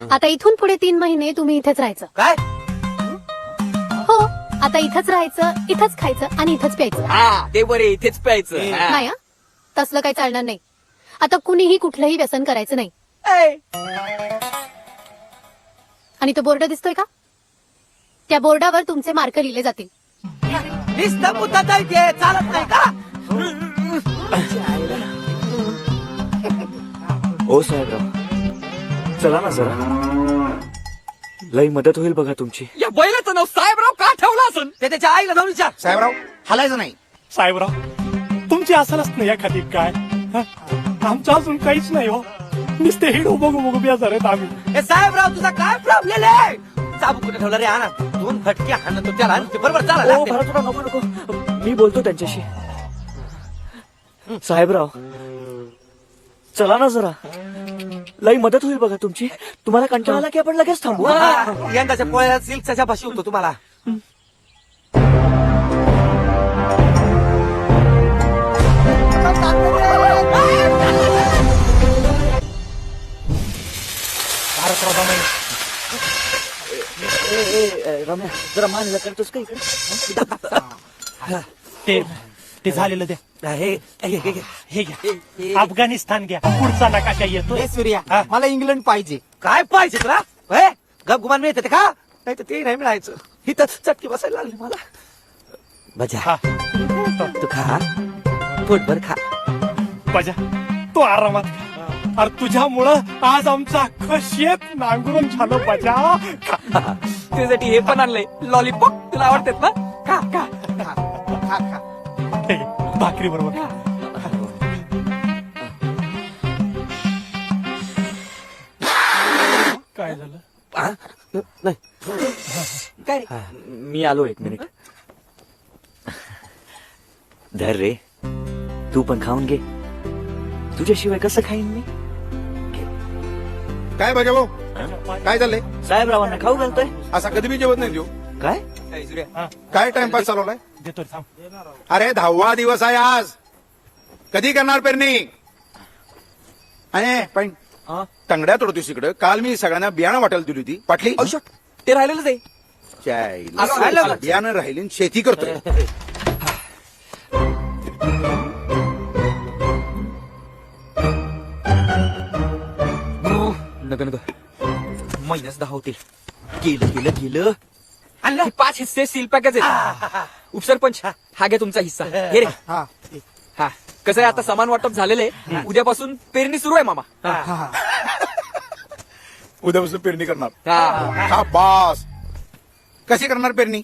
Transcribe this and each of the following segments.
आता इथून पुढे 3 महिने तुम्ही इथेच राहायचं. काय? हो, आता इथंच राहायचं, इथंच खायचं आणि इथंच प्यायचं. हा ते बरे इथेच प्यायचं. हा. नाही हं? तसलं काही चालणार नाही. आता कुणीही कुठलंही व्यसन करायचं नाही. ऐ, आणि तो बोर्ड दिसतोय का? त्या बोर्डावर तुमचे मार्क लिहिले जातील. नुसतं मुद्दाच आहे ते, चालत नाही का? ओ साहेबराव, चला ना जरा, लई मदत होईल बघा तुमची. या बैलाचं नाव साहेबराव का ठेवलं असन? ते त्याच्या आईला जाऊन विचार. साहेबराव हलायचं नाही. साहेबराव तुमची असलच नाही एखादी काय हं? आमचं अजून काहीच नाही हो. नुसते हिडो बघू बघू बेजार आहेत आम्ही. ए साहेबराव, तुझा काय प्रॉब्लेम आहे? चाबू कुठे ठेवला रे? आणा 2 फटके हाणत तो त्याला, ते बरोबर ओ चाला. भारतराव, नको नको, मी बोलतो त्यांच्याशी. साहेबराव, चला ना जरा, लई मदत होईल बघा तुमची. तुम्हाला कंटाळा आला की आपण लगेच थांबू. यंदाच्या पोळ्यात सिल्कच्या भाषी होतो तुम्हाला. भारतराव दामाई, रम्या, जरा मान करतोस का इकडे? ते झालेलं द्या. हे हे घ्या, अफगाणिस्तान घ्या. पुढचा नकाशा येतो. सूर्या मला इंग्लंड पाहिजे. काय पाहिजे तुला? गप गुमान मिळते ते का? नाही तर ते नाही मिळायचं. इथं चटकी बसायला लागली मला. बजा हा, तू खा, पोटभर खा. बजा तू आरामात खा. अरे तुझ्यामुळं आज आमचा अख्खं शेत नांगरून झालं. बजा खा. त्यासाठी हे पण आणलंय लॉलीपॉप. तुला आवडतात ना? का का खा खा. हे घे, भाकरी बरोबर खा. काय झालं? हा? नाही. काय? मी आलो, 1 मिनिट. धर रे, तू पण खाऊन घे. तुझ्याशिवाय कसं खाईन मी? काय बघा भाऊ, काय झालंय? साहेबरावांना खाऊ घालतोय. असा कधी बी जेवत नाही देऊ. काय? ऐ, सूर्या, काय टाइमपास चालवलाय? देतो थांब. अरे 10वा दिवस आहे आज. कधी करणार पेरणी? आणि पण तंगड्या तोडतोस इकडं. काल मी सगळ्यांना बियाणं वाटायला दिली होती. पाटली ते राहिलेलंच आहे. चायला. आलो, आलो. बियाणं राहिली आणि शेती करतोय. नको नको, महिन्याच 10 होतील. गेलं आणि 5 हिस्से सील पॅकेज आहेत. उपसरपंच, हा घ्या तुमचा हिस्सा. हे रे. हा. हा, कसं आहे, आता समान वाटप झालेलं आहे. उद्यापासून पेरणी सुरू आहे मामा. उद्यापासून पेरणी करणार. हा. हा बास. कशी करणार पेरणी?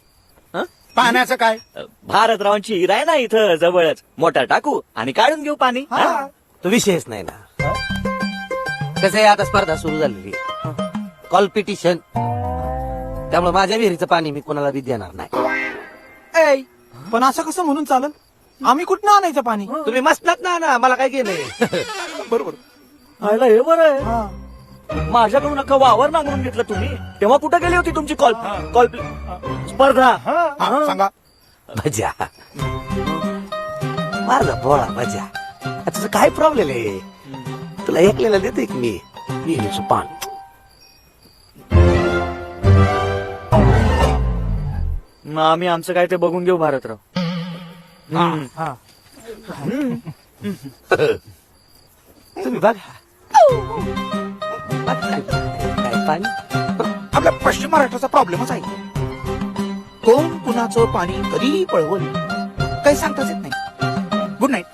हं? पाण्याचं काय? भारतरावांची हिरा आहे ना इथं जवळच, मोटर टाकू आणि काढून घेऊ पाणी. हा. तो विषयच नाही ना. कसं आहे, आता स्पर्धा सुरू झालेली. कॉम्पिटिशन. त्यामुळे माझ्या विहिरीचं पाणी मी कोणाला बी देणार नाही. पण असं कसं म्हणून चालल? आम्ही कुठनं आणायचं पाणी? तुम्ही मस्तनात ना, मला काय केलंय? बरोबर. आयला हे बरं आहे. माझ्याकडून अख्खा वावर नांगरून घेतलं तुम्ही. तेव्हा कुठं गेली होती तुमची कॉल स्पर्धा? हा, सांगा. मजा. माझा भोळा मजा. तुझं काय प्रॉब्लेम आहे? तुला ऐकलेला देते की मी विहिरीचं पाणी. मग आम्ही आमचं काय ते बघून घेऊ भारतराव. तुम्ही बघा. काय पाणी? आपल्या पश्चिम महाराष्ट्राचा प्रॉब्लेमच आहे. कोण कुणाचं पाणी कधी पळवल काही सांगताच येत नाही. Good night.